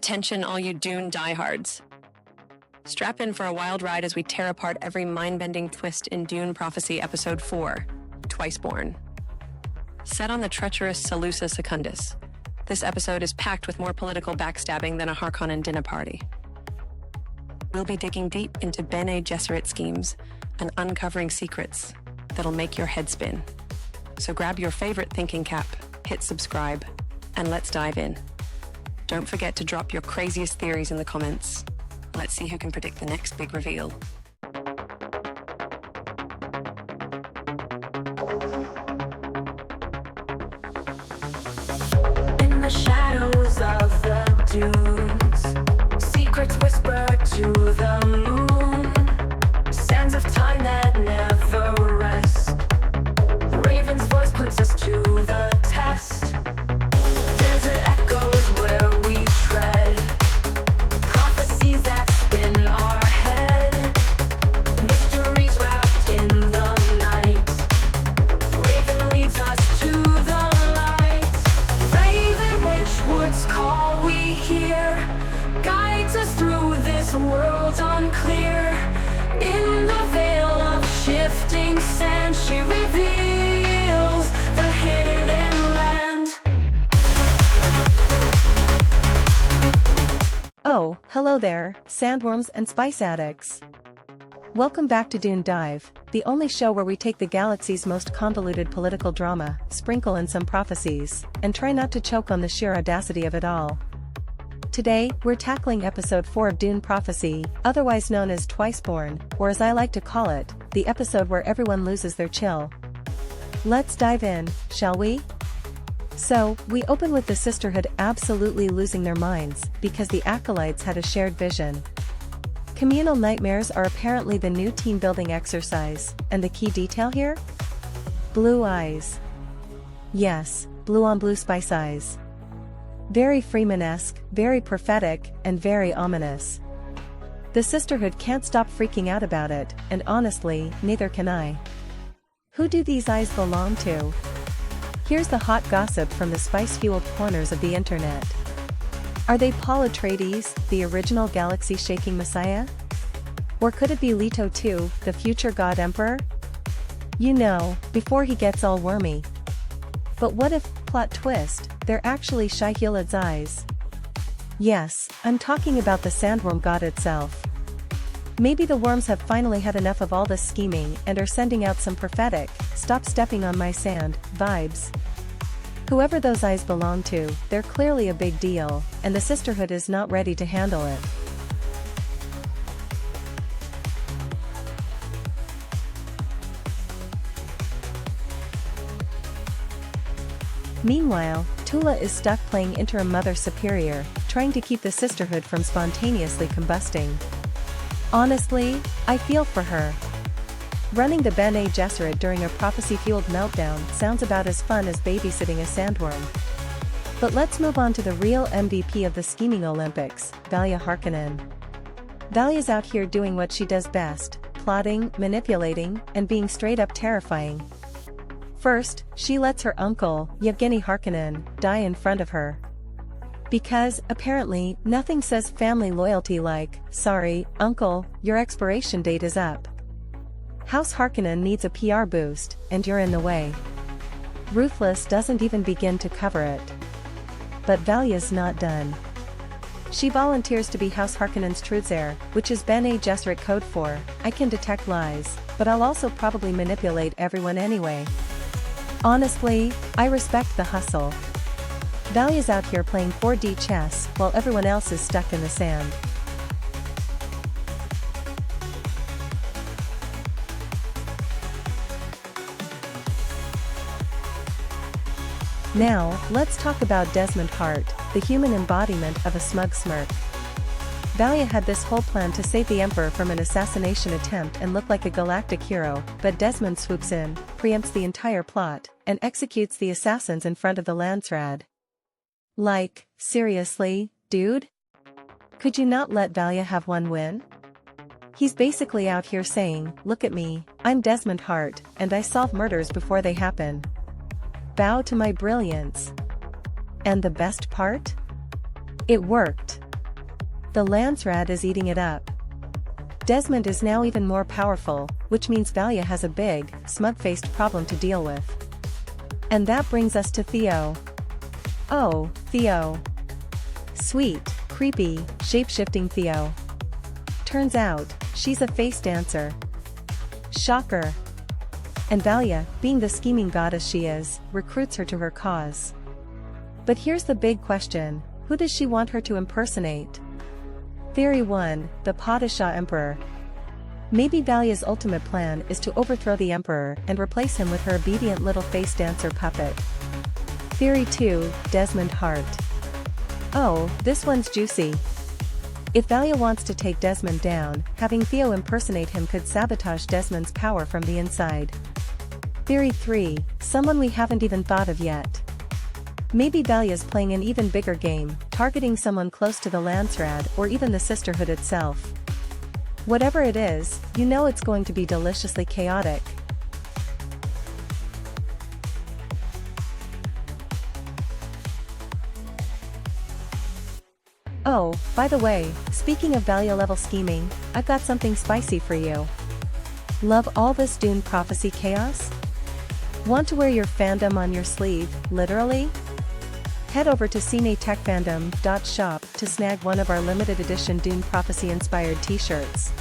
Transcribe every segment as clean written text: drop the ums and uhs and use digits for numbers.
Attention all you Dune diehards. Strap in for a wild ride as we tear apart every mind-bending twist in Dune Prophecy Episode 4, Twiceborn. Set on the treacherous Salusa Secundus, this episode is packed with more political backstabbing than a Harkonnen dinner party. We'll be digging deep into Bene Gesserit schemes and uncovering secrets that'll make your head spin. So grab your favorite thinking cap, hit subscribe, and let's dive in. Don't forget to drop your craziest theories in the comments. Let's see who can predict the next big reveal. In the shadows of the dunes, secrets whisper to the moon, sands of time that never rest. The raven's voice puts us to the test. Desert echoes where we tread, prophecies that spin our head, mysteries wrapped in the night. Raven leads us to the light. Raven, which words call we hear, guides us through this world unclear. In the veil of shifting sand, she reveals the hidden land. Oh, hello there, sandworms and spice addicts. Welcome back to Dune Dive, the only show where we take the galaxy's most convoluted political drama, sprinkle in some prophecies, and try not to choke on the sheer audacity of it all. Today, we're tackling episode 4 of Dune Prophecy, otherwise known as Twiceborn, or as I like to call it, the episode where everyone loses their chill. Let's dive in, shall we? So, we open with the Sisterhood absolutely losing their minds, because the Acolytes had a shared vision. Communal nightmares are apparently the new team-building exercise, and the key detail here? Blue eyes. Yes, blue-on-blue spice eyes. Very Freeman-esque, very prophetic, and very ominous. The Sisterhood can't stop freaking out about it, and honestly, neither can I. Who do these eyes belong to? Here's the hot gossip from the spice-fueled corners of the internet. Are they Paul Atreides, the original galaxy-shaking messiah? Or could it be Leto II, the future god emperor? You know, before he gets all wormy. But what if, plot twist, they're actually Shai-Hulad's eyes? Yes, I'm talking about the sandworm god itself. Maybe the worms have finally had enough of all this scheming and are sending out some prophetic, stop stepping on my sand, vibes. Whoever those eyes belong to, they're clearly a big deal, and the Sisterhood is not ready to handle it. Meanwhile, Tula is stuck playing interim Mother Superior, trying to keep the Sisterhood from spontaneously combusting. Honestly, I feel for her. Running the Bene Gesserit during a prophecy-fueled meltdown sounds about as fun as babysitting a sandworm. But let's move on to the real MVP of the scheming Olympics, Valya Harkonnen. Valya's out here doing what she does best, plotting, manipulating, and being straight-up terrifying. First, she lets her uncle, Yevgeny Harkonnen, die in front of her. Because, apparently, nothing says family loyalty like, sorry, uncle, your expiration date is up. House Harkonnen needs a PR boost, and you're in the way. Ruthless doesn't even begin to cover it. But Valya's not done. She volunteers to be House Harkonnen's truthsayer, which is Bene Gesserit code for, I can detect lies, but I'll also probably manipulate everyone anyway. Honestly, I respect the hustle. Valya's out here playing 4D chess while everyone else is stuck in the sand. Now, let's talk about Desmond Hart, the human embodiment of a smug smirk. Valya had this whole plan to save the Emperor from an assassination attempt and look like a galactic hero, but Desmond swoops in, preempts the entire plot, and executes the assassins in front of the Landsraad. Like, seriously, dude? Could you not let Valya have one win? He's basically out here saying, look at me, I'm Desmond Hart, and I solve murders before they happen. Bow to my brilliance. And the best part? It worked. The Landsrad is eating it up. Desmond is now even more powerful, which means Valya has a big, smug-faced problem to deal with. And that brings us to Theo. Oh, Theo. Sweet, creepy, shape-shifting Theo. Turns out, she's a face dancer. Shocker. And Valya, being the scheming goddess she is, recruits her to her cause. But here's the big question, who does she want her to impersonate? Theory 1, the Padishah Emperor. Maybe Valya's ultimate plan is to overthrow the Emperor and replace him with her obedient little face dancer puppet. Theory 2, Desmond Hart. Oh, this one's juicy. If Valya wants to take Desmond down, having Theo impersonate him could sabotage Desmond's power from the inside. Theory 3, someone we haven't even thought of yet. Maybe Valya's playing an even bigger game, targeting someone close to the Landsrad or even the Sisterhood itself. Whatever it is, you know it's going to be deliciously chaotic. Oh, by the way, speaking of Valya-level scheming, I've got something spicy for you. Love all this Dune prophecy chaos? Want to wear your fandom on your sleeve, literally? Head over to cinetechfandom.shop to snag one of our limited edition Dune prophecy-inspired t-shirts.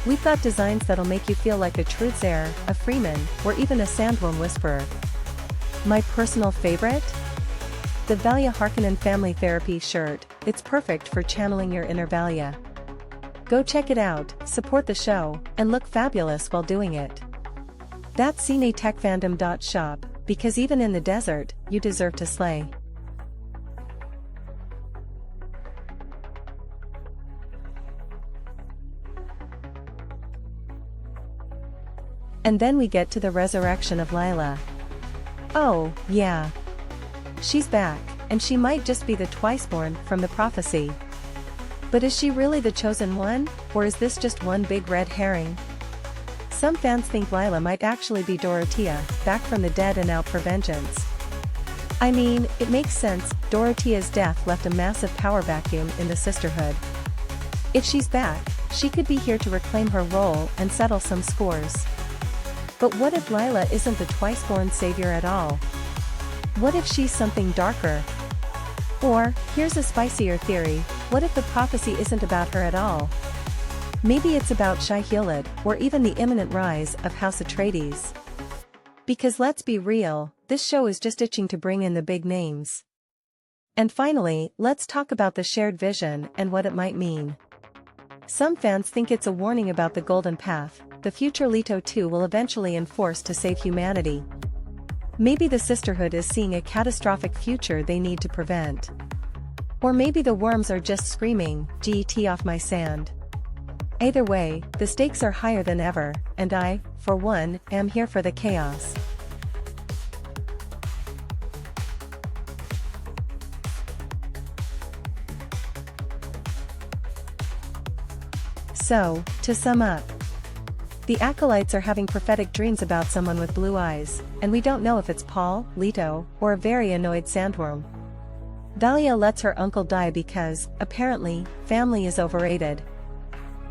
We've got designs that'll make you feel like a Truthsayer, a Freeman, or even a Sandworm Whisperer. My personal favorite? The Valya Harkonnen Family Therapy shirt. It's perfect for channeling your inner Valya. Go check it out, support the show, and look fabulous while doing it. That's cinetechfandom.shop, because even in the desert, you deserve to slay. And then we get to the resurrection of Lila. Oh, yeah. She's back, and she might just be the Twiceborn from the prophecy. But is she really the chosen one, or is this just one big red herring? Some fans think Lila might actually be Dorothea, back from the dead and out for vengeance. I mean, it makes sense, Dorothea's death left a massive power vacuum in the Sisterhood. If she's back, she could be here to reclaim her role and settle some scores. But what if Lila isn't the Twiceborn savior at all? What if she's something darker? Or, here's a spicier theory, what if the prophecy isn't about her at all? Maybe it's about Shai-Hulud, or even the imminent rise of House Atreides. Because let's be real, this show is just itching to bring in the big names. And finally, let's talk about the shared vision and what it might mean. Some fans think it's a warning about the Golden Path, the future Leto 2 will eventually enforce to save humanity. Maybe the Sisterhood is seeing a catastrophic future they need to prevent. Or maybe the worms are just screaming, "Get off my sand." Either way, the stakes are higher than ever, and I, for one, am here for the chaos. So, to sum up, the Acolytes are having prophetic dreams about someone with blue eyes, and we don't know if it's Paul, Leto, or a very annoyed sandworm. Valya lets her uncle die because, apparently, family is overrated.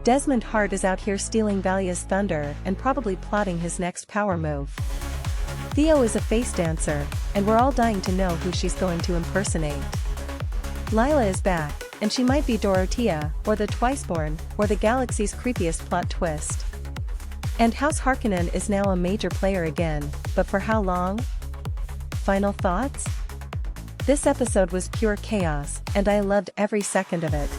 Desmond Hart is out here stealing Valya's thunder and probably plotting his next power move. Theo is a face dancer, and we're all dying to know who she's going to impersonate. Lila is back, and she might be Dorothea, or the Twiceborn, or the galaxy's creepiest plot twist. And House Harkonnen is now a major player again, but for how long? Final thoughts? This episode was pure chaos, and I loved every second of it.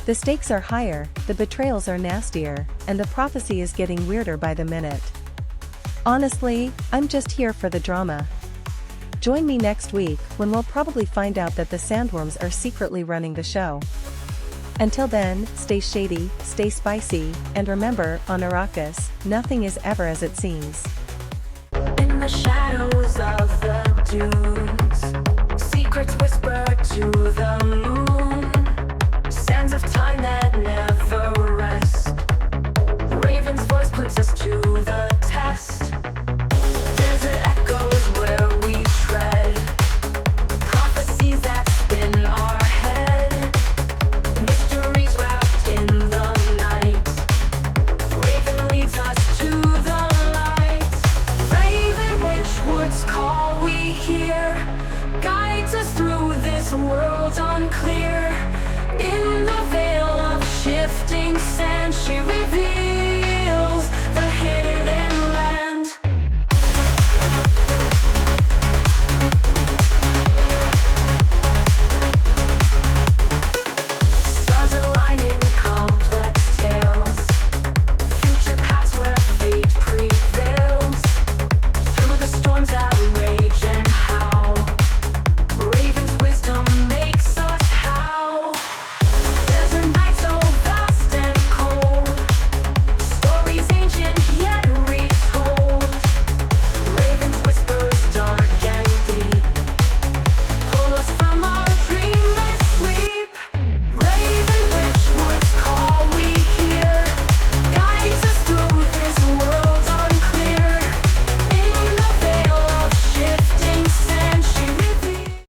The stakes are higher, the betrayals are nastier, and the prophecy is getting weirder by the minute. Honestly, I'm just here for the drama. Join me next week when we'll probably find out that the sandworms are secretly running the show. Until then, stay shady, stay spicy, and remember, on Arrakis, nothing is ever as it seems. In the shadows of the dunes, secrets whisper to the moon.